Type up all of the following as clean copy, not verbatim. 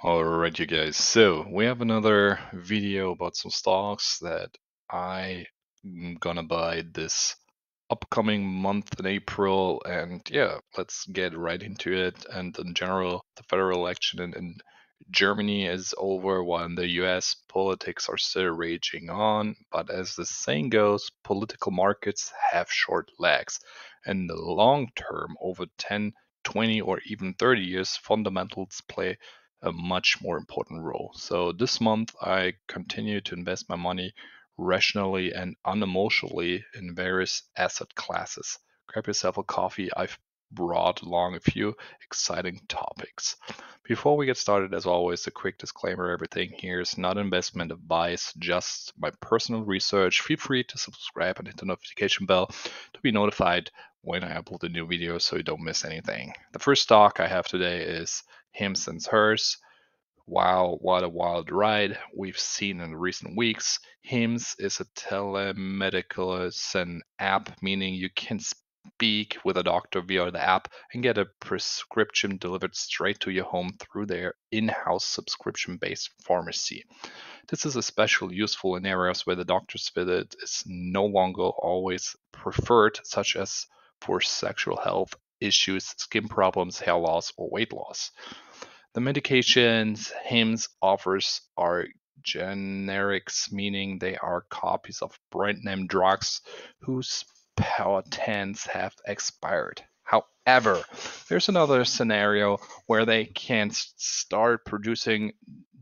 Alright, you guys, so we have another video about some stocks that I'm gonna buy this upcoming month in April, and yeah, let's get right into it. And in general, the federal election in Germany is over, while in the US politics are still raging on. But as the saying goes, political markets have short legs. In the long term, over 10, 20, or even 30 years, fundamentals play a much more important role. So this month, I continue to invest my money rationally and unemotionally in various asset classes. Grab yourself a coffee. I've brought along a few exciting topics. Before we get started, as always, a quick disclaimer: everything here is not investment advice, just my personal research. Feel free to subscribe and hit the notification bell to be notified when I upload a new video so you don't miss anything. The first stock I have today is Hims and Hers. Wow, what a wild ride we've seen in recent weeks. Hims is a telemedicine app, meaning you can speak with a doctor via the app and get a prescription delivered straight to your home through their in-house subscription-based pharmacy. This is especially useful in areas where the doctor's visit is no longer always preferred, such as for sexual health issues, skin problems, hair loss, or weight loss. The medications Hims offers are generics, meaning they are copies of brand name drugs whose patents have expired. However, there's another scenario where they can start producing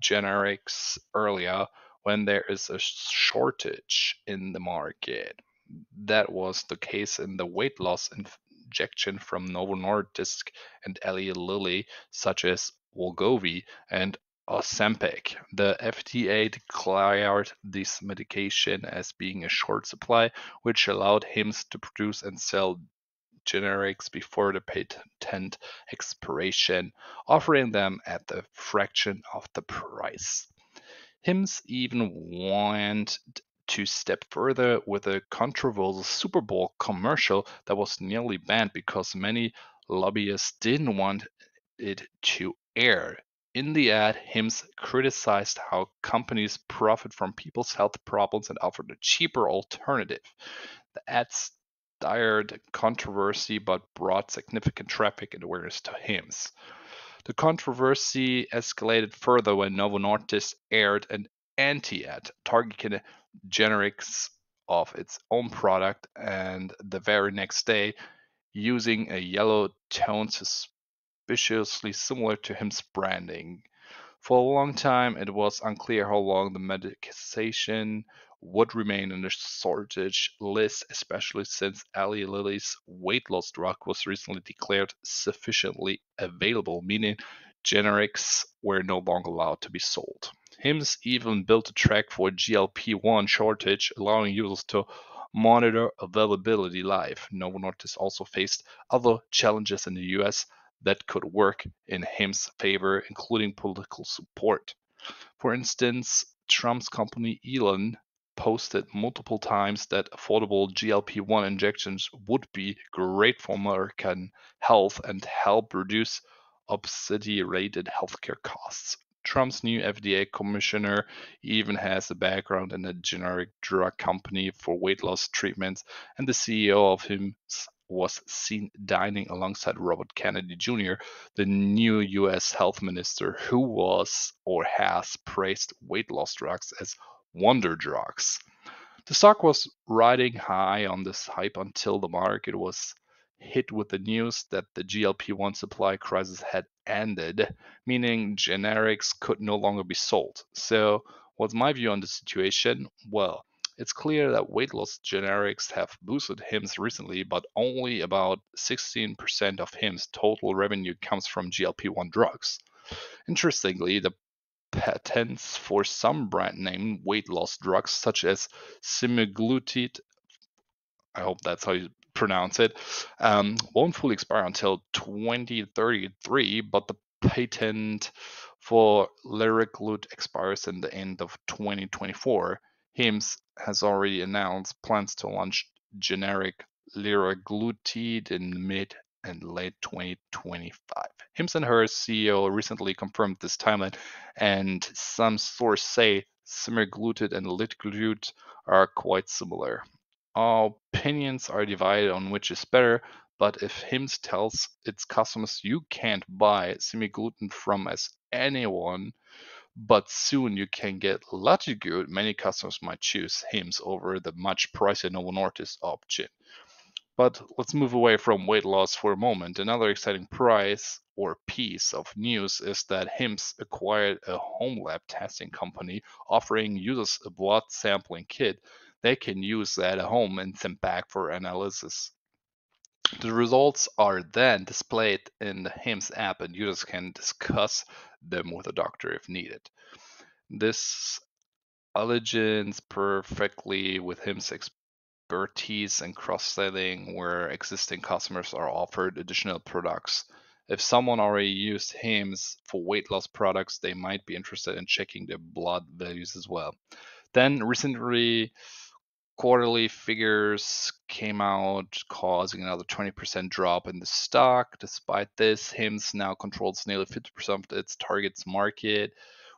generics earlier when there is a shortage in the market. That was the case in the weight loss injection from Novo Nordisk and Eli Lilly, such as Wegovy and Ozempic. The FDA declared this medication as being a short supply, which allowed Hims to produce and sell generics before the patent expiration, offering them at the fraction of the price. Hims even went to step further with a controversial Super Bowl commercial that was nearly banned because many lobbyists didn't want it to air. In the ad, Hims criticized how companies profit from people's health problems and offered a cheaper alternative. The ad stirred controversy but brought significant traffic and awareness to Hims. The controversy escalated further when Novo Nordisk aired an anti-ad targeting generics of its own product, and the very next day, using a yellow tone suspiciously similar to Hims' branding. For a long time, it was unclear how long the medication would remain on the shortage list, especially since Eli Lilly's weight loss drug was recently declared sufficiently available, meaning generics were no longer allowed to be sold. Hims even built a track for GLP-1 shortage, allowing users to monitor availability live. Novo Nordisk also faced other challenges in the US that could work in Hims' favor, including political support. For instance, Trump's company Elon posted multiple times that affordable GLP-1 injections would be great for American health and help reduce obesity-related healthcare costs. Trump's new FDA commissioner even has a background in a generic drug company for weight loss treatments, and the CEO of Hims was seen dining alongside Robert Kennedy Jr., the new US health minister, who was or has praised weight loss drugs as wonder drugs. The stock was riding high on this hype until the market was hit with the news that the GLP-1 supply crisis had ended, meaning generics could no longer be sold. So, what's my view on the situation? Well, it's clear that weight loss generics have boosted Hims recently, but only about 16% of Hims' total revenue comes from GLP-1 drugs. Interestingly, the patents for some brand name weight loss drugs, such as semaglutide, I hope that's how you pronounce it, won't fully expire until 2033, but the patent for liraglutide expires in the end of 2024. Hims has already announced plans to launch generic liraglutide in mid in late 2025. Hims and Hers CEO recently confirmed this timeline, and some sources say semaglutide and litiglutide are quite similar. All opinions are divided on which is better, but if Hims tells its customers you can't buy semaglutide from as anyone, but soon you can get Latitude, many customers might choose Hims over the much pricier Novo Nordisk option. But let's move away from weight loss for a moment. Another exciting prize or piece of news is that Hims acquired a home lab testing company offering users a blood sampling kit they can use at home and send back for analysis. The results are then displayed in the Hims app, and users can discuss them with a doctor if needed. This aligns perfectly with Hims' expertise and cross-selling, where existing customers are offered additional products. If someone already used Hims for weight loss products, they might be interested in checking their blood values as well. Then recently, quarterly figures came out, causing another 20% drop in the stock. Despite this, Hims now controls nearly 50% of its target's market,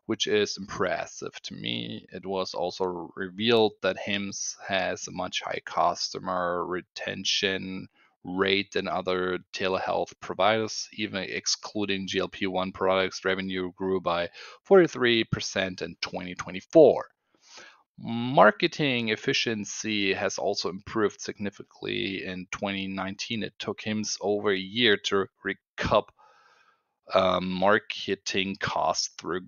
which is impressive to me. It was also revealed that Hims has a much higher customer retention rate than other telehealth providers. Even excluding GLP-1 products, revenue grew by 43% in 2024. Marketing efficiency has also improved significantly in 2019. It took Hims over a year to recoup marketing costs through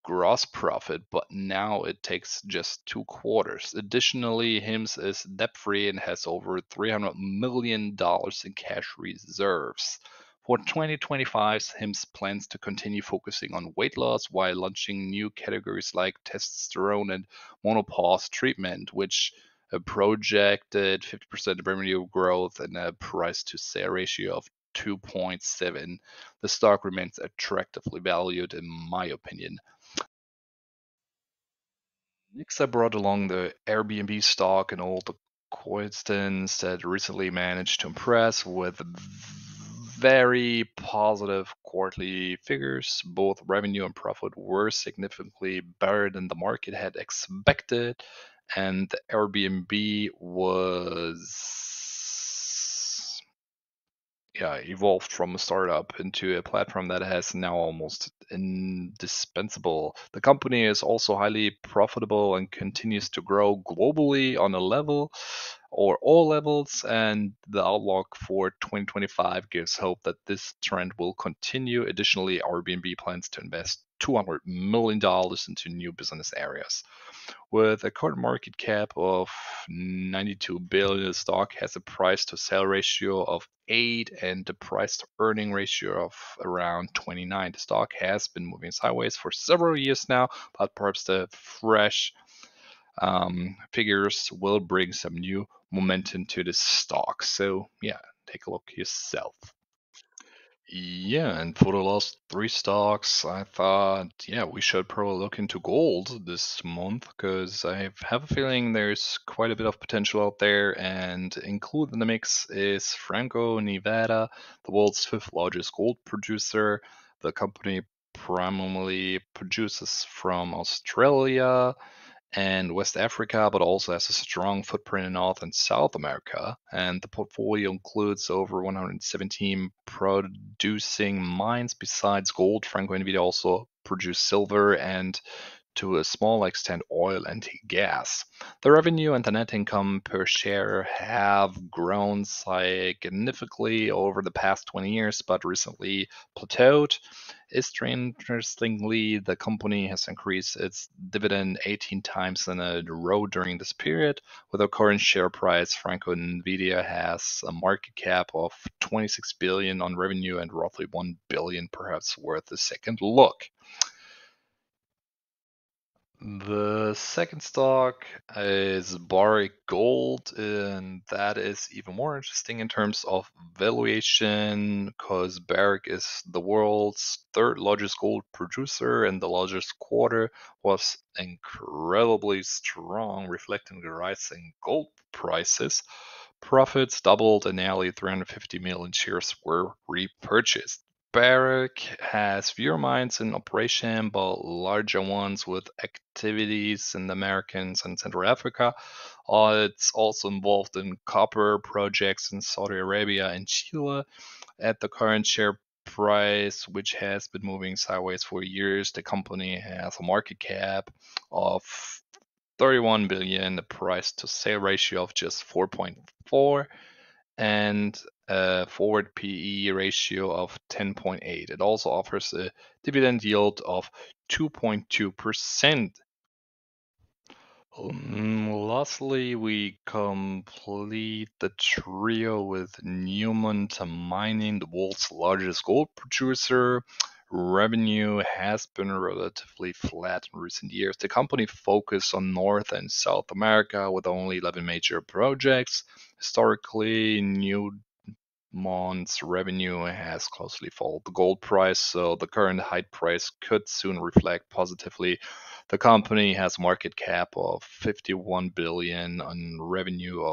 gross profit, but now it takes just 2 quarters. Additionally, Hims is debt free and has over $300 million in cash reserves. For 2025, Hims plans to continue focusing on weight loss while launching new categories like testosterone and menopause treatment, which a projected 50% revenue growth and a price to sale ratio of 2.7. The stock remains attractively valued, in my opinion. Next, I brought along the Airbnb stock and all the coincidence that recently managed to impress with very positive quarterly figures. Both revenue and profit were significantly better than the market had expected, and the Airbnb was evolved from a startup into a platform that has now almost indispensable. The company is also highly profitable and continues to grow globally on a level or all levels, and the outlook for 2025 gives hope that this trend will continue. Additionally, Airbnb plans to invest $200 million into new business areas. With a current market cap of 92 billion, the stock has a price to sale ratio of 8 and a price to earning ratio of around 29. The stock has been moving sideways for several years now, but perhaps the fresh figures will bring some new momentum to the stock. So, yeah, take a look yourself. Yeah, and for the last three stocks, I thought, yeah, we should probably look into gold this month because I have a feeling there's quite a bit of potential out there. And included in the mix is Franco-Nevada, the world's fifth largest gold producer. The company primarily produces from Australia and West Africa, but also has a strong footprint in North and South America. And the portfolio includes over 117 producing mines. Besides gold, Franco-Nevada also produce silver and to a small extent oil and gas. The revenue and the net income per share have grown significantly over the past 20 years, but recently plateaued. Interestingly, the company has increased its dividend 18 times in a row during this period. With a current share price, Franco-Nevada has a market cap of 26 billion on revenue and roughly 1 billion, perhaps worth a second look. The second stock is Barrick Gold, and that is even more interesting in terms of valuation because Barrick is the world's third largest gold producer, and the largest quarter was incredibly strong, reflecting the rising gold prices. Profits doubled and nearly 350 million shares were repurchased. Barrick has fewer mines in operation, but larger ones with activities in the Americas and Central Africa. It's also involved in copper projects in Saudi Arabia and Chile. At the current share price, which has been moving sideways for years, the company has a market cap of 31 billion, a price to sale ratio of just 4.4, and a forward PE ratio of 10.8. It also offers a dividend yield of 2.2%. Lastly, we complete the trio with Newmont Mining, the world's largest gold producer. Revenue has been relatively flat in recent years. The company focused on North and South America with only 11 major projects. Historically, Newmont's revenue has closely followed the gold price, so the current high price could soon reflect positively. The company has a market cap of 51 billion on revenue